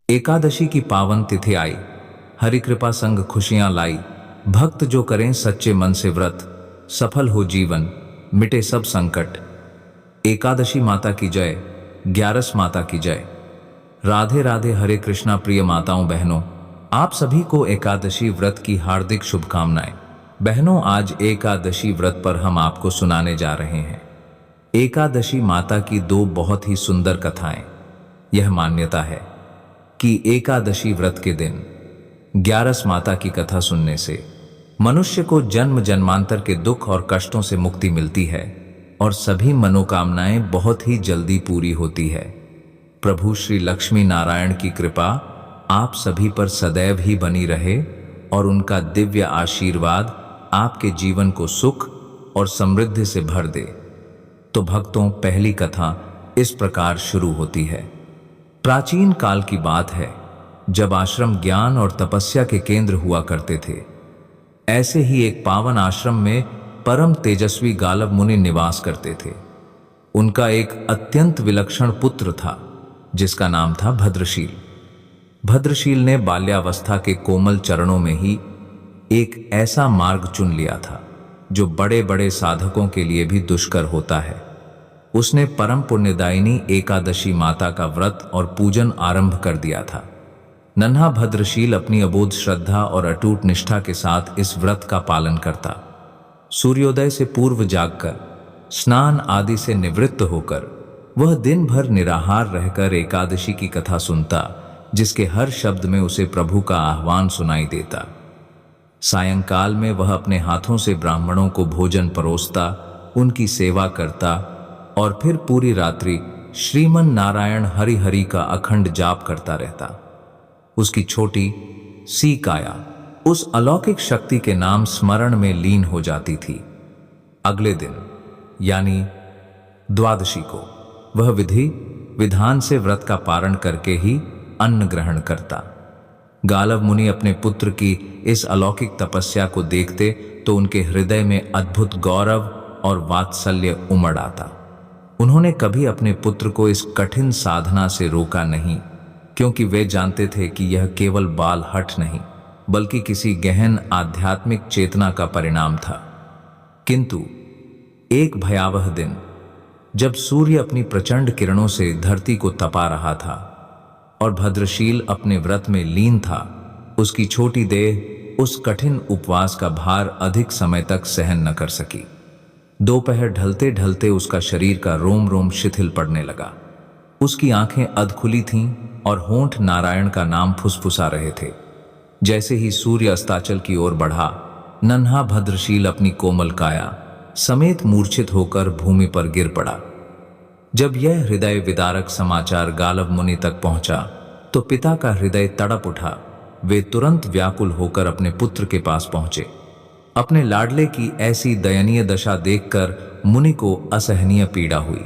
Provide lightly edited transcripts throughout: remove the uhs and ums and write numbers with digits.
एकादशी की पावन तिथि आई, हरि कृपा संग खुशियां लाई। भक्त जो करें सच्चे मन से व्रत, सफल हो जीवन, मिटे सब संकट। एकादशी माता की जय, ग्यारस माता की जय। राधे राधे, हरे कृष्णा। प्रिय माताओं बहनों, आप सभी को एकादशी व्रत की हार्दिक शुभकामनाएं। बहनों, आज एकादशी व्रत पर हम आपको सुनाने जा रहे हैं एकादशी माता की दो बहुत ही सुंदर कथाएं। यह मान्यता है कि एकादशी व्रत के दिन ग्यारस माता की कथा सुनने से मनुष्य को जन्म जन्मांतर के दुख और कष्टों से मुक्ति मिलती है और सभी मनोकामनाएं बहुत ही जल्दी पूरी होती है। प्रभु श्री लक्ष्मी नारायण की कृपा आप सभी पर सदैव ही बनी रहे और उनका दिव्य आशीर्वाद आपके जीवन को सुख और समृद्धि से भर दे। तो भक्तों, पहली कथा इस प्रकार शुरू होती है। प्राचीन काल की बात है, जब आश्रम ज्ञान और तपस्या के केंद्र हुआ करते थे। ऐसे ही एक पावन आश्रम में परम तेजस्वी गालव मुनि निवास करते थे। उनका एक अत्यंत विलक्षण पुत्र था जिसका नाम था भद्रशील। भद्रशील ने बाल्यावस्था के कोमल चरणों में ही एक ऐसा मार्ग चुन लिया था जो बड़े बड़े साधकों के लिए भी दुष्कर होता है। उसने परम पुण्यदायिनी एकादशी माता का व्रत और पूजन आरंभ कर दिया था। नन्हा भद्रशील अपनी अबोध श्रद्धा और अटूट निष्ठा के साथ इस व्रत का पालन करता। सूर्योदय से पूर्व जागकर, स्नान आदि से निवृत्त होकर वह दिन भर निराहार रहकर एकादशी की कथा सुनता, जिसके हर शब्द में उसे प्रभु का आह्वान सुनाई देता। सायंकाल में वह अपने हाथों से ब्राह्मणों को भोजन परोसता, उनकी सेवा करता और फिर पूरी रात्रि श्रीमन नारायण हरि हरि का अखंड जाप करता रहता। उसकी छोटी सी काया उस अलौकिक शक्ति के नाम स्मरण में लीन हो जाती थी। अगले दिन यानी द्वादशी को वह विधि विधान से व्रत का पारण करके ही अन्न ग्रहण करता। गालव मुनि अपने पुत्र की इस अलौकिक तपस्या को देखते तो उनके हृदय में अद्भुत गौरव और वात्सल्य उमड़ आता। उन्होंने कभी अपने पुत्र को इस कठिन साधना से रोका नहीं, क्योंकि वे जानते थे कि यह केवल बाल हठ नहीं बल्कि किसी गहन आध्यात्मिक चेतना का परिणाम था। किंतु एक भयावह दिन, जब सूर्य अपनी प्रचंड किरणों से धरती को तपा रहा था और भद्रशील अपने व्रत में लीन था, उसकी छोटी देह उस कठिन उपवास का भार अधिक समय तक सहन न कर सकी। दोपहर ढलते ढलते उसका शरीर का रोम रोम शिथिल पड़ने लगा। उसकी आंखें अधखुली थीं और होंठ नारायण का नाम फुसफुसा रहे थे। जैसे ही सूर्य अस्ताचल की ओर बढ़ा, नन्हा भद्रशील अपनी कोमल काया समेत मूर्छित होकर भूमि पर गिर पड़ा। जब यह हृदय विदारक समाचार गालव मुनि तक पहुंचा तो पिता का हृदय तड़प उठा। वे तुरंत व्याकुल होकर अपने पुत्र के पास पहुंचे। अपने लाडले की ऐसी दयनीय दशा देखकर मुनि को असहनीय पीड़ा हुई।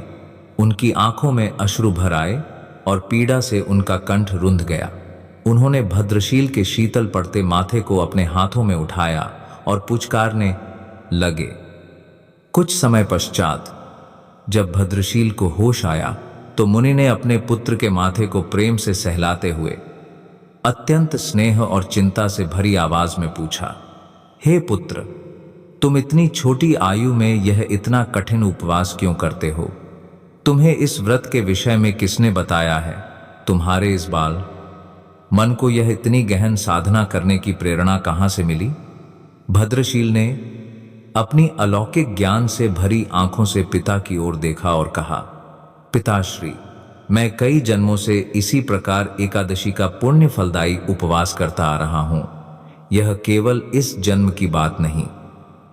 उनकी आंखों में अश्रु भर आए और पीड़ा से उनका कंठ रुंध गया। उन्होंने भद्रशील के शीतल पड़ते माथे को अपने हाथों में उठाया और पुचकारने लगे। कुछ समय पश्चात जब भद्रशील को होश आया तो मुनि ने अपने पुत्र के माथे को प्रेम से सहलाते हुए अत्यंत स्नेह और चिंता से भरी आवाज में पूछा, हे पुत्र, तुम इतनी छोटी आयु में यह इतना कठिन उपवास क्यों करते हो? तुम्हें इस व्रत के विषय में किसने बताया है? तुम्हारे इस बाल मन को यह इतनी गहन साधना करने की प्रेरणा कहां से मिली? भद्रशील ने अपनी अलौकिक ज्ञान से भरी आंखों से पिता की ओर देखा और कहा, पिताश्री, मैं कई जन्मों से इसी प्रकार एकादशी का पुण्य फलदायी उपवास करता आ रहा हूं। यह केवल इस जन्म की बात नहीं।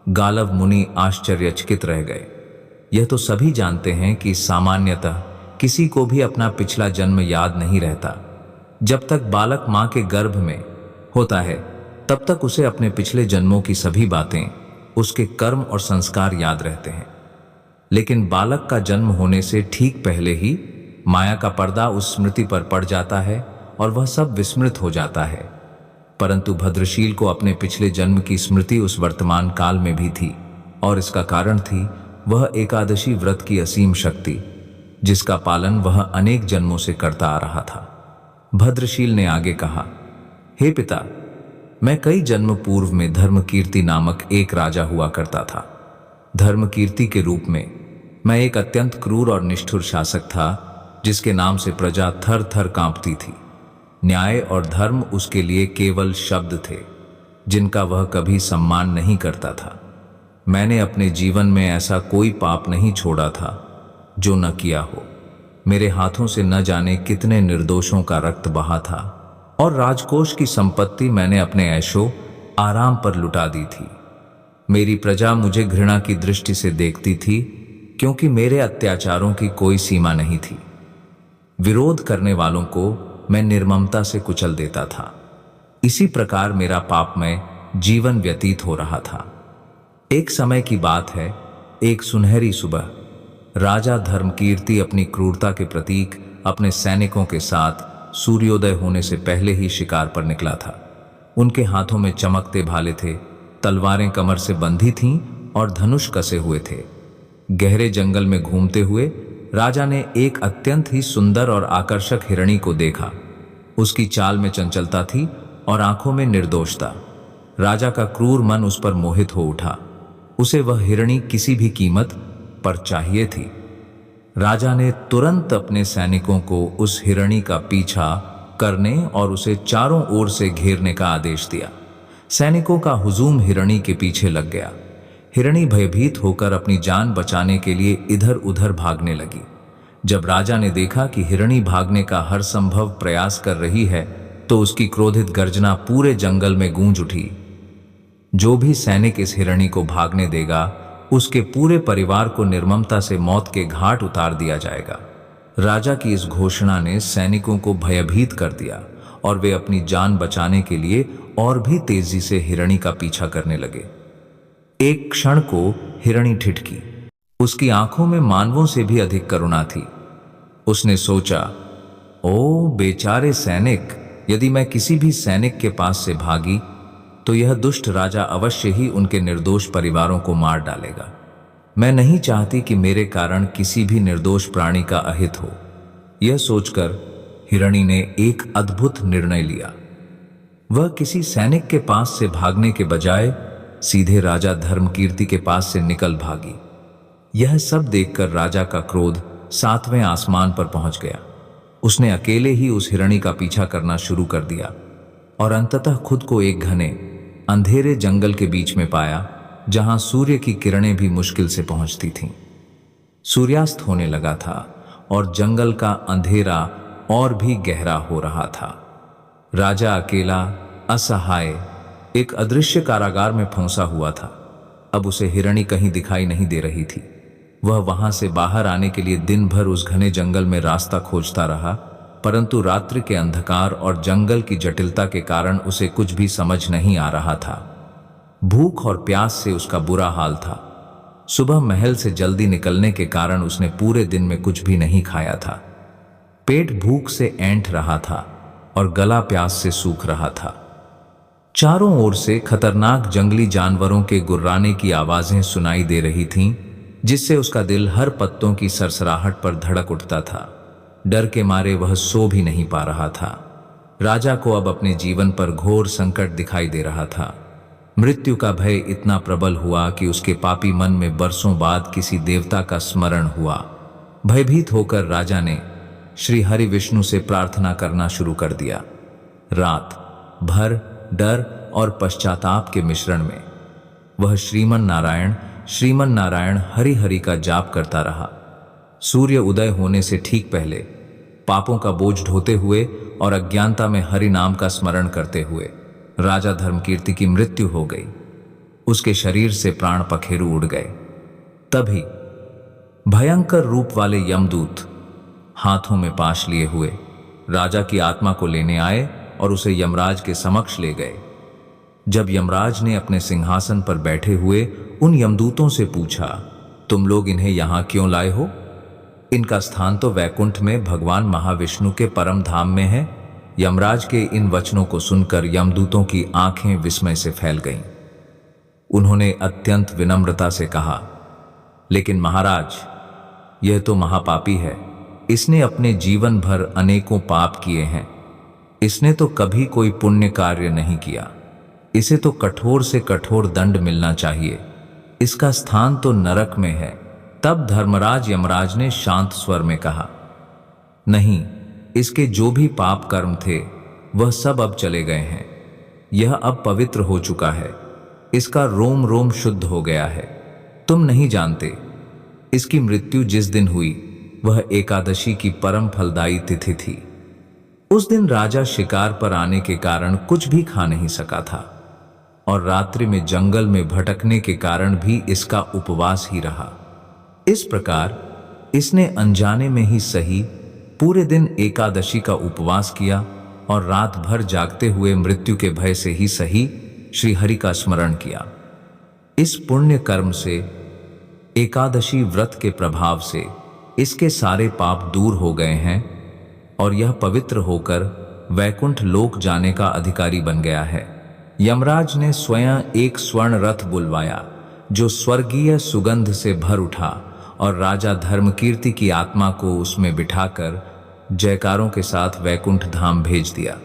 गालव मुनि आश्चर्यचकित रह गए। यह तो सभी जानते हैं कि सामान्यतः किसी को भी अपना पिछला जन्म याद नहीं रहता। जब तक बालक मां के गर्भ में होता है तब तक उसे अपने पिछले जन्मों की सभी बातें, उसके कर्म और संस्कार याद रहते हैं। लेकिन बालक का जन्म होने से ठीक पहले ही माया का पर्दा उस स्मृति पर पड़ जाता है और वह सब विस्मृत हो जाता है। परंतु भद्रशील को अपने पिछले जन्म की स्मृति उस वर्तमान काल में भी थी और इसका कारण थी वह एकादशी व्रत की असीम शक्ति, जिसका पालन वह अनेक जन्मों से करता आ रहा था। भद्रशील ने आगे कहा, हे पिता, मैं कई जन्म पूर्व में धर्मकीर्ति नामक एक राजा हुआ करता था। धर्मकीर्ति के रूप में मैं एक अत्यंत क्रूर और निष्ठुर शासक था, जिसके नाम से प्रजा थर थर कांपती थी। न्याय और धर्म उसके लिए केवल शब्द थे, जिनका वह कभी सम्मान नहीं करता था। मैंने अपने जीवन में ऐसा कोई पाप नहीं छोड़ा था जो न किया हो। मेरे हाथों से न जाने कितने निर्दोषों का रक्त बहा था और राजकोष की संपत्ति मैंने अपने ऐशो आराम पर लुटा दी थी। मेरी प्रजा मुझे घृणा की दृष्टि से देखती थी, क्योंकि मेरे अत्याचारों की कोई सीमा नहीं थी। विरोध करने वालों को मैं निर्ममता से कुचल देता था। इसी प्रकार मेरा पापमय जीवन व्यतीत हो रहा था। एक समय की बात है, एक सुनहरी सुबह राजा धर्मकीर्ति अपनी क्रूरता के प्रतीक अपने सैनिकों के साथ सूर्योदय होने से पहले ही शिकार पर निकला था। उनके हाथों में चमकते भाले थे, तलवारें कमर से बंधी थीं और धनुष कसे हुए थे। गहरे जंगल में घूमते हुए राजा ने एक अत्यंत ही सुंदर और आकर्षक हिरणी को देखा। उसकी चाल में चंचलता थी और आंखों में निर्दोषता। राजा का क्रूर मन उस पर मोहित हो उठा। उसे वह हिरणी किसी भी कीमत पर चाहिए थी। राजा ने तुरंत अपने सैनिकों को उस हिरणी का पीछा करने और उसे चारों ओर से घेरने का आदेश दिया। सैनिकों का हुजूम हिरणी के पीछे लग गया। हिरणी भयभीत होकर अपनी जान बचाने के लिए इधर उधर भागने लगी। जब राजा ने देखा कि हिरणी भागने का हर संभव प्रयास कर रही है, तो उसकी क्रोधित गर्जना पूरे जंगल में गूंज उठी। जो भी सैनिक इस हिरणी को भागने देगा, उसके पूरे परिवार को निर्ममता से मौत के घाट उतार दिया जाएगा। राजा की इस घोषणा ने सैनिकों को भयभीत कर दिया और वे अपनी जान बचाने के लिए और भी तेजी से हिरणी का पीछा करने लगे। एक क्षण को हिरणी ठिठकी। उसकी आंखों में मानवों से भी अधिक करुणा थी। उसने सोचा, ओ बेचारे सैनिक, यदि मैं किसी भी सैनिक के पास से भागी तो यह दुष्ट राजा अवश्य ही उनके निर्दोष परिवारों को मार डालेगा। मैं नहीं चाहती कि मेरे कारण किसी भी निर्दोष प्राणी का अहित हो। यह सोचकर हिरणी ने एक अद्भुत निर्णय लिया। वह किसी सैनिक के पास से भागने के बजाय सीधे राजा धर्मकीर्ति के पास से निकल भागी। यह सब देखकर राजा का क्रोध 7वें आसमान पर पहुंच गया। उसने अकेले ही उस हिरणी का पीछा करना शुरू कर दिया और अंततः खुद को एक घने अंधेरे जंगल के बीच में पाया, जहां सूर्य की किरणें भी मुश्किल से पहुंचती थीं। सूर्यास्त होने लगा था और जंगल का अंधेरा और भी गहरा हो रहा था। राजा अकेला, असहाय, एक अदृश्य कारागार में फंसा हुआ था। अब उसे हिरणी कहीं दिखाई नहीं दे रही थी। वह वहां से बाहर आने के लिए दिन भर उस घने जंगल में रास्ता खोजता रहा, परंतु रात्रि के अंधकार और जंगल की जटिलता के कारण उसे कुछ भी समझ नहीं आ रहा था। भूख और प्यास से उसका बुरा हाल था। सुबह महल से जल्दी निकलने के कारण उसने पूरे दिन में कुछ भी नहीं खाया था। पेट भूख से ऐंठ रहा था और गला प्यास से सूख रहा था। चारों ओर से खतरनाक जंगली जानवरों के गुर्राने की आवाजें सुनाई दे रही थीं, जिससे उसका दिल हर पत्तों की सरसराहट पर धड़क उठता था। डर के मारे वह सो भी नहीं पा रहा था। राजा को अब अपने जीवन पर घोर संकट दिखाई दे रहा था। मृत्यु का भय इतना प्रबल हुआ कि उसके पापी मन में बरसों बाद किसी देवता का स्मरण हुआ। भयभीत होकर राजा ने श्री हरि विष्णु से प्रार्थना करना शुरू कर दिया। रात भर डर और पश्चाताप के मिश्रण में वह श्रीमन नारायण हरि हरि का जाप करता रहा। सूर्य उदय होने से ठीक पहले पापों का बोझ ढोते हुए और अज्ञानता में हरि नाम का स्मरण करते हुए राजा धर्मकीर्ति की मृत्यु हो गई। उसके शरीर से प्राण पखेरु उड़ गए। तभी भयंकर रूप वाले यमदूत हाथों में पाश लिए हुए राजा की आत्मा को लेने आए और उसे यमराज के समक्ष ले गए। जब यमराज ने अपने सिंहासन पर बैठे हुए उन यमदूतों से पूछा, तुम लोग इन्हें यहां क्यों लाए हो? इनका स्थान तो वैकुंठ में भगवान महाविष्णु के परम धाम में है। यमराज के इन वचनों को सुनकर यमदूतों की आंखें विस्मय से फैल गईं। उन्होंने अत्यंत विनम्रता से कहा, लेकिन महाराज, यह तो महापापी है। इसने अपने जीवन भर अनेकों पाप किए हैं। इसने तो कभी कोई पुण्य कार्य नहीं किया, इसे तो कठोर से कठोर दंड मिलना चाहिए, इसका स्थान तो नरक में है। तब धर्मराज यमराज ने शांत स्वर में कहा, नहीं, इसके जो भी पाप कर्म थे वह सब अब चले गए हैं। यह अब पवित्र हो चुका है, इसका रोम रोम शुद्ध हो गया है। तुम नहीं जानते, इसकी मृत्यु जिस दिन हुई वह एकादशी की परम फलदायी तिथि थी। उस दिन राजा शिकार पर आने के कारण कुछ भी खा नहीं सका था और रात्रि में जंगल में भटकने के कारण भी इसका उपवास ही रहा। इस प्रकार इसने अनजाने में ही सही पूरे दिन एकादशी का उपवास किया और रात भर जागते हुए मृत्यु के भय से ही सही श्री हरि का स्मरण किया। इस पुण्य कर्म से, एकादशी व्रत के प्रभाव से इसके सारे पाप दूर हो गए हैं और यह पवित्र होकर वैकुंठ लोक जाने का अधिकारी बन गया है। यमराज ने स्वयं एक स्वर्ण रथ बुलवाया जो स्वर्गीय सुगंध से भर उठा और राजा धर्मकीर्ति की आत्मा को उसमें बिठाकर जयकारों के साथ वैकुंठ धाम भेज दिया।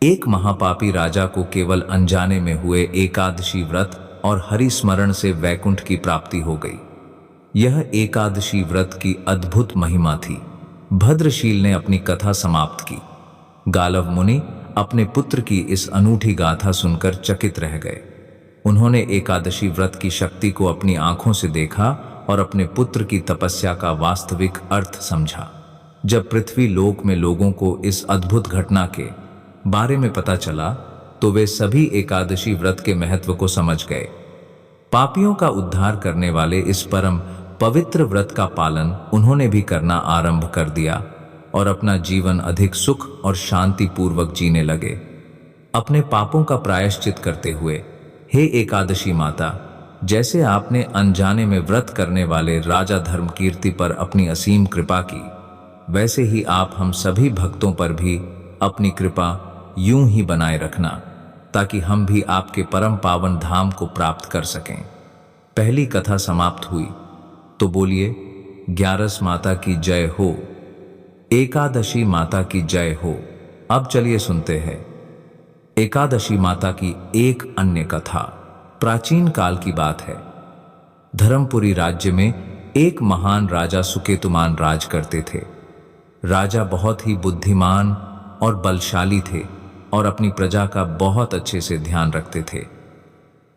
एक महापापी राजा को केवल अनजाने में हुए एकादशी व्रत और हरि स्मरण से वैकुंठ की प्राप्ति हो गई। यह एकादशी व्रत की अद्भुत महिमा थी। भद्रशील ने अपनी कथा समाप्त की। गालव मुनि अपने पुत्र की इस अनूठी गाथा सुनकर चकित रह गए। उन्होंने एकादशी व्रत की शक्ति को अपनी आंखों से देखा और अपने पुत्र की तपस्या का वास्तविक अर्थ समझा। जब पृथ्वी लोक में लोगों को इस अद्भुत घटना के बारे में पता चला तो वे सभी एकादशी व्रत के महत्व को समझ गए। पापियों का उद्धार करने वाले इस परम पवित्र व्रत का पालन उन्होंने भी करना आरंभ कर दिया और अपना जीवन अधिक सुख और शांति पूर्वक जीने लगे। अपने पापों का प्रायश्चित करते हुए, हे एकादशी माता, जैसे आपने अनजाने में व्रत करने वाले राजा धर्मकीर्ति पर अपनी असीम कृपा की, वैसे ही आप हम सभी भक्तों पर भी अपनी कृपा यूं ही बनाए रखना ताकि हम भी आपके परम पावन धाम को प्राप्त कर सकें। पहली कथा समाप्त हुई तो बोलिए, ग्यारस माता की जय हो, एकादशी माता की जय हो। अब चलिए सुनते हैं एकादशी माता की एक अन्य कथा। प्राचीन काल की बात है। धर्मपुरी राज्य में एक महान राजा सुकेतुमान राज करते थे। राजा बहुत ही बुद्धिमान और बलशाली थे और अपनी प्रजा का बहुत अच्छे से ध्यान रखते थे।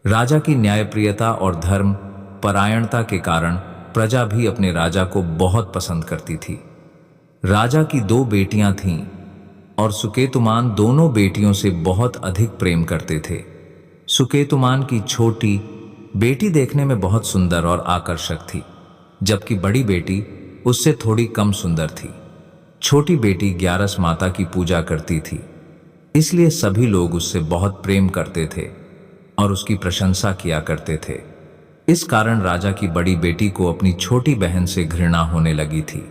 राजा की न्यायप्रियता और धर्म परायणता के कारण प्रजा भी अपने राजा को बहुत पसंद करती थी। राजा की 2 बेटियां थीं और सुकेतुमान दोनों बेटियों से बहुत अधिक प्रेम करते थे। सुकेतुमान की छोटी बेटी देखने में बहुत सुंदर और आकर्षक थी, जबकि बड़ी बेटी उससे थोड़ी कम सुंदर थी। छोटी बेटी ग्यारस माता की पूजा करती थी, इसलिए सभी लोग उससे बहुत प्रेम करते थे और उसकी प्रशंसा किया करते थे। इस कारण राजा की बड़ी बेटी को अपनी छोटी बहन से घृणा होने लगी थी।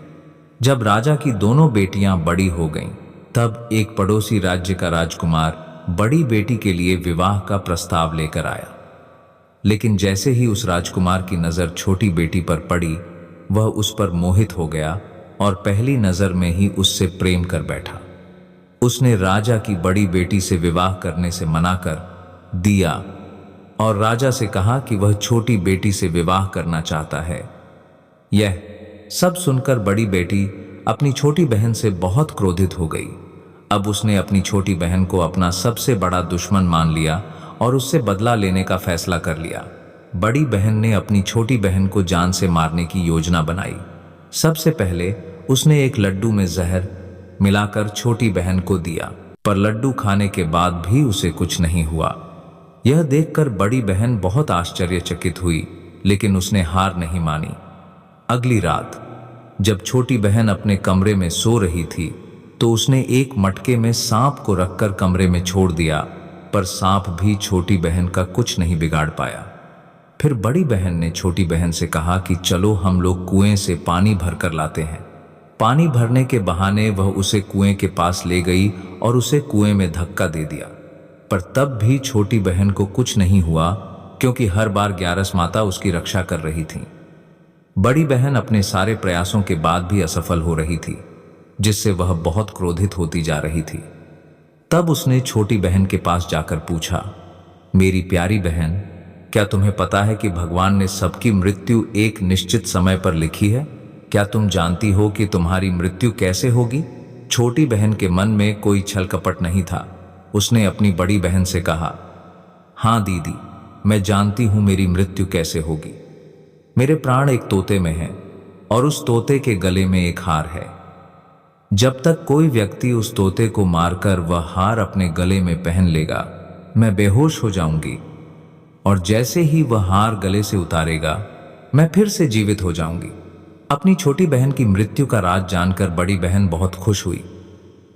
जब राजा की दोनों बेटियां बड़ी हो गईं, तब एक पड़ोसी राज्य का राजकुमार बड़ी बेटी के लिए विवाह का प्रस्ताव लेकर आया। लेकिन जैसे ही उस राजकुमार की नजर छोटी बेटी पर पड़ी, वह उस पर मोहित हो गया और पहली नजर में ही उससे प्रेम कर बैठा। उसने राजा की बड़ी बेटी से विवाह करने से मना कर दिया और राजा से कहा कि वह छोटी बेटी से विवाह करना चाहता है। यह सब सुनकर बड़ी बेटी अपनी छोटी बहन से बहुत क्रोधित हो गई। अब उसने अपनी छोटी बहन को अपना सबसे बड़ा दुश्मन मान लिया और उससे बदला लेने का फैसला कर लिया। बड़ी बहन ने अपनी छोटी बहन को जान से मारने की योजना बनाई। सबसे पहले उसने एक लड्डू में जहर मिलाकर छोटी बहन को दिया, पर लड्डू खाने के बाद भी उसे कुछ नहीं हुआ। यह देखकर बड़ी बहन बहुत आश्चर्यचकित हुई, लेकिन उसने हार नहीं मानी। अगली रात जब छोटी बहन अपने कमरे में सो रही थी, तो उसने एक मटके में सांप को रखकर कमरे में छोड़ दिया, पर सांप भी छोटी बहन का कुछ नहीं बिगाड़ पाया। फिर बड़ी बहन ने छोटी बहन से कहा कि चलो हम लोग कुएं से पानी भरकर लाते हैं। पानी भरने के बहाने वह उसे कुएं के पास ले गई और उसे कुएं में धक्का दे दिया, पर तब भी छोटी बहन को कुछ नहीं हुआ, क्योंकि हर बार ग्यारस माता उसकी रक्षा कर रही थी। बड़ी बहन अपने सारे प्रयासों के बाद भी असफल हो रही थी, जिससे वह बहुत क्रोधित होती जा रही थी। तब उसने छोटी बहन के पास जाकर पूछा, मेरी प्यारी बहन, क्या तुम्हें पता है कि भगवान ने सबकी मृत्यु एक निश्चित समय पर लिखी है? क्या तुम जानती हो कि तुम्हारी मृत्यु कैसे होगी? छोटी बहन के मन में कोई छल कपट नहीं था। उसने अपनी बड़ी बहन से कहा, हाँ दीदी, मैं जानती हूं मेरी मृत्यु कैसे होगी। मेरे प्राण एक तोते में हैं और उस तोते के गले में एक हार है। जब तक कोई व्यक्ति उस तोते को मारकर वह हार अपने गले में पहन लेगा, मैं बेहोश हो जाऊंगी, और जैसे ही वह हार गले से उतारेगा, मैं फिर से जीवित हो जाऊंगी। अपनी छोटी बहन की मृत्यु का राज जानकर बड़ी बहन बहुत खुश हुई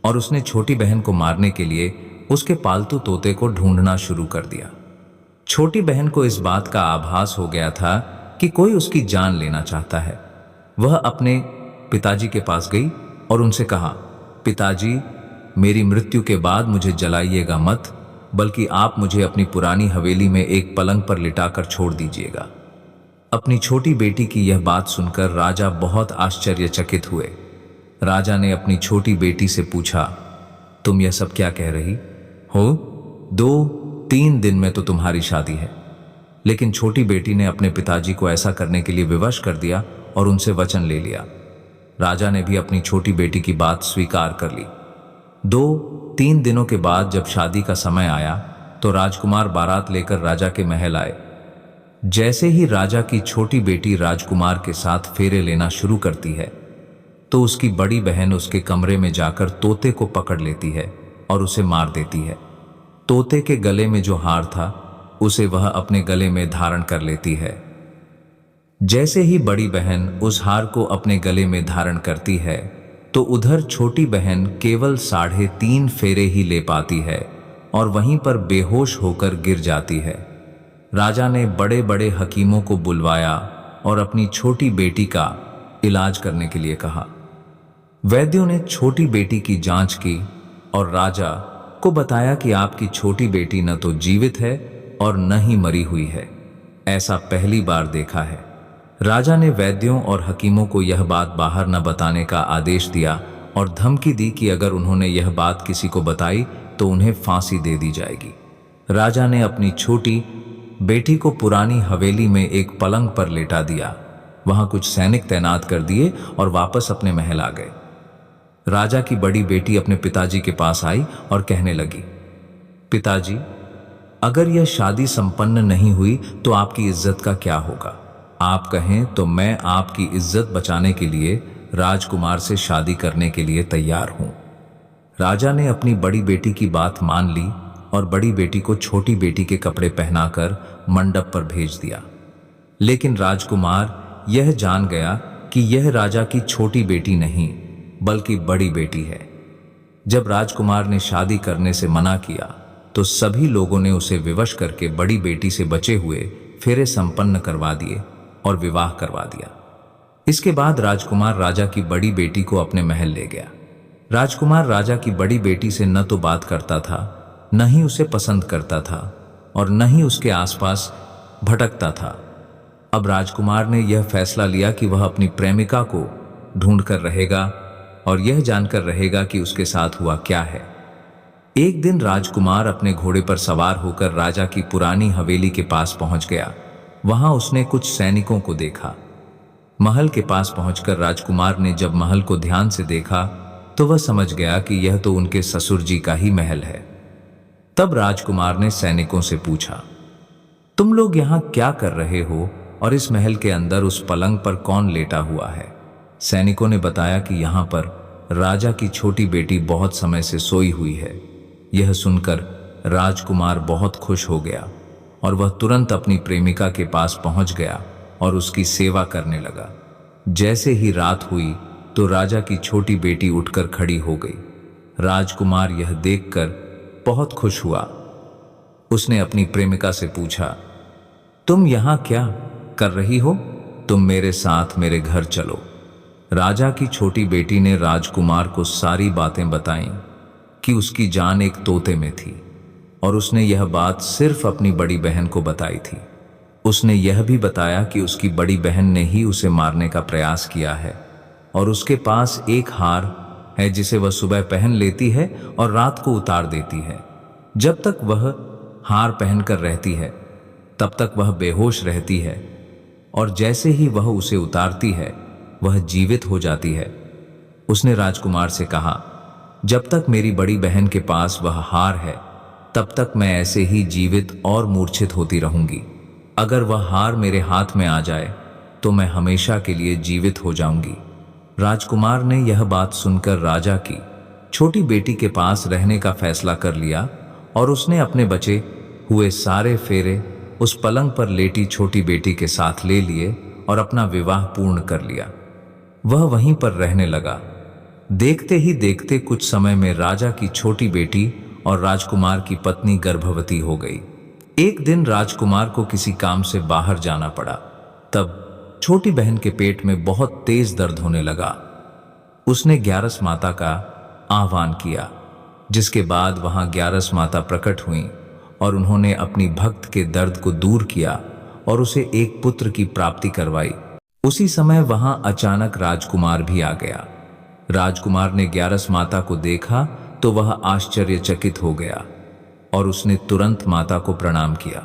और उसने छोटी बहन को मारने के लिए उसके पालतू तोते को ढूंढना शुरू कर दिया। छोटी बहन को इस बात का आभास हो गया था कि कोई उसकी जान लेना चाहता है। वह अपने पिताजी के पास गई और उनसे कहा, पिताजी, मेरी मृत्यु के बाद मुझे जलाइएगा मत, बल्कि आप मुझे अपनी पुरानी हवेली में एक पलंग पर लिटाकर छोड़ दीजिएगा। अपनी छोटी बेटी की यह बात सुनकर राजा बहुत आश्चर्यचकित हुए। राजा ने अपनी छोटी बेटी से पूछा, तुम यह सब क्या कह रही हो? 2-3 दिन में तो तुम्हारी शादी है। लेकिन छोटी बेटी ने अपने पिताजी को ऐसा करने के लिए विवश कर दिया और उनसे वचन ले लिया। राजा ने भी अपनी छोटी बेटी की बात स्वीकार कर ली। 2-3 दिनों के बाद जब शादी का समय आया तो राजकुमार बारात लेकर राजा के महल आए। जैसे ही राजा की छोटी बेटी राजकुमार के साथ फेरे लेना शुरू करती है तो उसकी बड़ी बहन उसके कमरे में जाकर तोते को पकड़ लेती है और उसे मार देती है। तोते के गले में जो हार था उसे वह अपने गले में धारण कर लेती है। जैसे ही बड़ी बहन उस हार को अपने गले में धारण करती है तो उधर छोटी बहन केवल 3.5 फेरे ही ले पाती है और वहीं पर बेहोश होकर गिर जाती है। राजा ने बड़े बड़े हकीमों को बुलवाया और अपनी छोटी बेटी का इलाज करने के लिए कहा। वैद्यों ने छोटी बेटी की जांच की और राजा को बताया कि आपकी छोटी बेटी न तो जीवित है और न ही मरी हुई है। ऐसा पहली बार देखा है। राजा ने वैद्यों और हकीमों को यह बात बाहर न बताने का आदेश दिया और धमकी दी कि अगर उन्होंने यह बात किसी को बताई तो उन्हें फांसी दे दी जाएगी। राजा ने अपनी छोटी बेटी को पुरानी हवेली में एक पलंग पर लेटा दिया। वहां कुछ सैनिक तैनात कर दिए और वापस अपने महल आ गए। राजा की बड़ी बेटी अपने पिताजी के पास आई और कहने लगी, पिताजी, अगर यह शादी संपन्न नहीं हुई तो आपकी इज्जत का क्या होगा? आप कहें तो मैं आपकी इज्जत बचाने के लिए राजकुमार से शादी करने के लिए तैयार हूं। राजा ने अपनी बड़ी बेटी की बात मान ली और बड़ी बेटी को छोटी बेटी के कपड़े पहनाकर मंडप पर भेज दिया। लेकिन राजकुमार यह जान गया कि यह राजा की छोटी बेटी नहीं बल्कि बड़ी बेटी है। जब राजकुमार ने शादी करने से मना किया तो सभी लोगों ने उसे विवश करके बड़ी बेटी से बचे हुए फेरे संपन्न करवा दिए और विवाह करवा दिया। इसके बाद राजकुमार राजा की बड़ी बेटी को अपने महल ले गया। राजकुमार राजा की बड़ी बेटी से न तो बात करता था, न ही उसे पसंद करता था और न ही उसके आसपास भटकता था। अब राजकुमार ने यह फैसला लिया कि वह अपनी प्रेमिका को ढूंढकर रहेगा और यह जानकर रहेगा कि उसके साथ हुआ क्या है। एक दिन राजकुमार अपने घोड़े पर सवार होकर राजा की पुरानी हवेली के पास पहुंच गया। वहां उसने कुछ सैनिकों को देखा। महल के पास पहुंचकर राजकुमार ने जब महल को ध्यान से देखा तो वह समझ गया कि यह तो उनके ससुर जी का ही महल है। तब राजकुमार ने सैनिकों से पूछा, तुम लोग यहाँ क्या कर रहे हो और इस महल के अंदर उस पलंग पर कौन लेटा हुआ है? सैनिकों ने बताया कि यहाँ पर राजा की छोटी बेटी बहुत समय से सोई हुई है। यह सुनकर राजकुमार बहुत खुश हो गया और वह तुरंत अपनी प्रेमिका के पास पहुंच गया और उसकी सेवा करने लगा। जैसे ही रात हुई तो राजा की छोटी बेटी उठकर खड़ी हो गई। राजकुमार यह देखकर बहुत खुश हुआ। उसने अपनी प्रेमिका से पूछा, तुम यहाँ क्या कर रही हो? तुम मेरे साथ मेरे घर चलो। राजा की छोटी बेटी ने राजकुमार को सारी बातें बताईं कि उसकी जान एक तोते में थी और उसने यह बात सिर्फ अपनी बड़ी बहन को बताई थी। उसने यह भी बताया कि उसकी बड़ी बहन ने ही उसे मारने का प्रयास किया है और उसके पास एक हार है जिसे वह सुबह पहन लेती है और रात को उतार देती है। जब तक वह हार पहनकर रहती है तब तक वह बेहोश रहती है, और जैसे ही वह उसे उतारती है वह जीवित हो जाती है। उसने राजकुमार से कहा, जब तक मेरी बड़ी बहन के पास वह हार है तब तक मैं ऐसे ही जीवित और मूर्छित होती रहूंगी। अगर वह हार मेरे हाथ में आ जाए तो मैं हमेशा के लिए जीवित हो जाऊंगी। राजकुमार ने यह बात सुनकर राजा की छोटी बेटी के पास रहने का फैसला कर लिया, और उसने अपने बचे हुए सारे फेरे उस पलंग पर लेटी छोटी बेटी के साथ ले लिए और अपना विवाह पूर्ण कर लिया। वह वहीं पर रहने लगा। देखते ही देखते कुछ समय में राजा की छोटी बेटी और राजकुमार की पत्नी गर्भवती हो गई। एक दिन राजकुमार को किसी काम से बाहर जाना पड़ा। तब छोटी बहन के पेट में बहुत तेज दर्द होने लगा। उसने ग्यारस माता का आह्वान किया, जिसके बाद वहां ग्यारस माता प्रकट हुई और उन्होंने अपनी भक्त के दर्द को दूर किया और उसे एक पुत्र की प्राप्ति करवाई। उसी समय वहां अचानक राजकुमार भी आ गया। राजकुमार ने ग्यारस माता को देखा तो वह आश्चर्यचकित हो गया और उसने तुरंत माता को प्रणाम किया।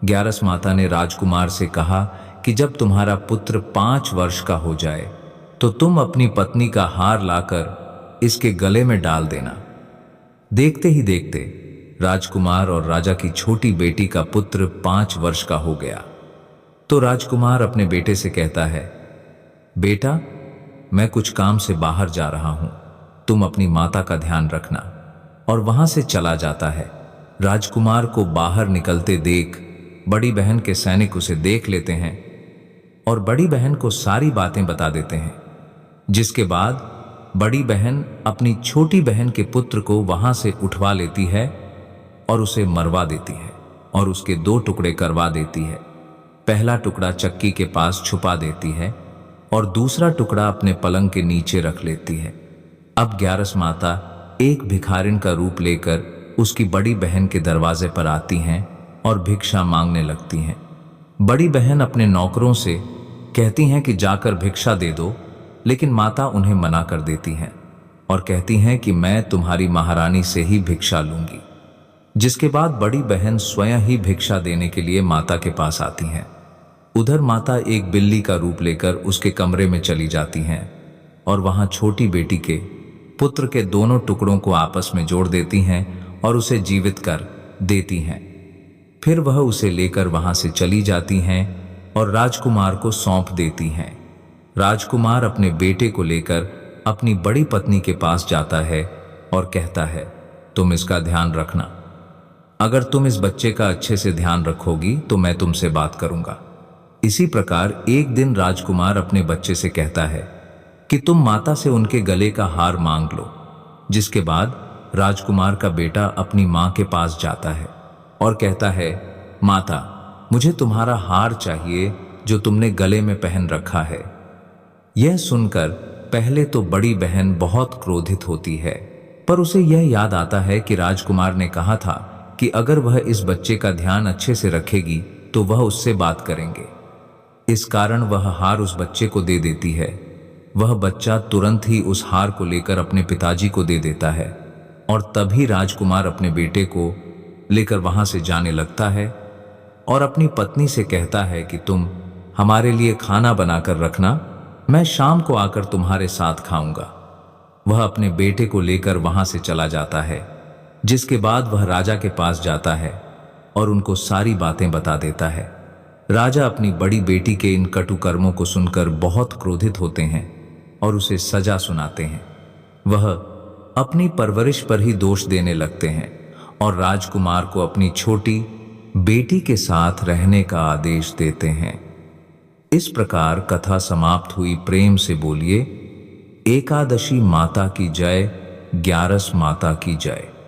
ग्यारस माता ने राजकुमार से कहा कि जब तुम्हारा पुत्र 5 वर्ष का हो जाए तो तुम अपनी पत्नी का हार लाकर इसके गले में डाल देना। देखते ही देखते राजकुमार और राजा की छोटी बेटी का पुत्र 5 वर्ष का हो गया। तो राजकुमार अपने बेटे से कहता है, बेटा, मैं कुछ काम से बाहर जा रहा हूं, तुम अपनी माता का ध्यान रखना। और वहां से चला जाता है। राजकुमार को बाहर निकलते देख बड़ी बहन के सैनिक उसे देख लेते हैं और बड़ी बहन को सारी बातें बता देते हैं, जिसके बाद बड़ी बहन अपनी छोटी बहन के पुत्र को वहां से उठवा लेती है और उसे मरवा देती है और उसके 2 टुकड़े करवा देती है। पहला टुकड़ा चक्की के पास छुपा देती है और दूसरा टुकड़ा अपने पलंग के नीचे रख लेती है। अब ग्यारस माता एक भिखारिन का रूप लेकर उसकी बड़ी बहन के दरवाजे पर आती हैं और भिक्षा मांगने लगती हैं। बड़ी बहन अपने नौकरों से कहती हैं कि जाकर भिक्षा दे दो, लेकिन माता उन्हें मना कर देती हैं और कहती हैं कि मैं तुम्हारी महारानी से ही भिक्षा लूंगी। जिसके बाद बड़ी बहन स्वयं ही भिक्षा देने के लिए माता के पास आती हैं। उधर माता एक बिल्ली का रूप लेकर उसके कमरे में चली जाती हैं और वहां छोटी बेटी के पुत्र के दोनों टुकड़ों को आपस में जोड़ देती हैं और उसे जीवित कर देती हैं। फिर वह उसे लेकर वहां से चली जाती हैं और राजकुमार को सौंप देती हैं। राजकुमार अपने बेटे को लेकर अपनी बड़ी पत्नी के पास जाता है और कहता है, तुम इसका ध्यान रखना। अगर तुम इस बच्चे का अच्छे से ध्यान रखोगी तो मैं तुमसे बात करूंगा। इसी प्रकार एक दिन राजकुमार अपने बच्चे से कहता है कि तुम माता से उनके गले का हार मांग लो। जिसके बाद राजकुमार का बेटा अपनी मां के पास जाता है और कहता है, माता, मुझे तुम्हारा हार चाहिए जो तुमने गले में पहन रखा है। यह सुनकर पहले तो बड़ी बहन बहुत क्रोधित होती है, पर उसे यह याद आता है कि राजकुमार ने कहा था कि अगर वह इस बच्चे का ध्यान अच्छे से रखेगी तो वह उससे बात करेंगे। इस कारण वह हार उस बच्चे को दे देती है। वह बच्चा तुरंत ही उस हार को लेकर अपने पिताजी को दे देता है और तभी राजकुमार अपने बेटे को लेकर वहां से जाने लगता है और अपनी पत्नी से कहता है कि तुम हमारे लिए खाना बनाकर रखना, मैं शाम को आकर तुम्हारे साथ खाऊंगा। वह अपने बेटे को लेकर वहां से चला जाता है। जिसके बाद वह राजा के पास जाता है और उनको सारी बातें बता देता है। राजा अपनी बड़ी बेटी के इन कटु कर्मों को सुनकर बहुत क्रोधित होते हैं और उसे सजा सुनाते हैं। वह अपनी परवरिश पर ही दोष देने लगते हैं और राजकुमार को अपनी छोटी बेटी के साथ रहने का आदेश देते हैं। इस प्रकार कथा समाप्त हुई। प्रेम से बोलिए एकादशी माता की जय, ग्यारस माता की जय।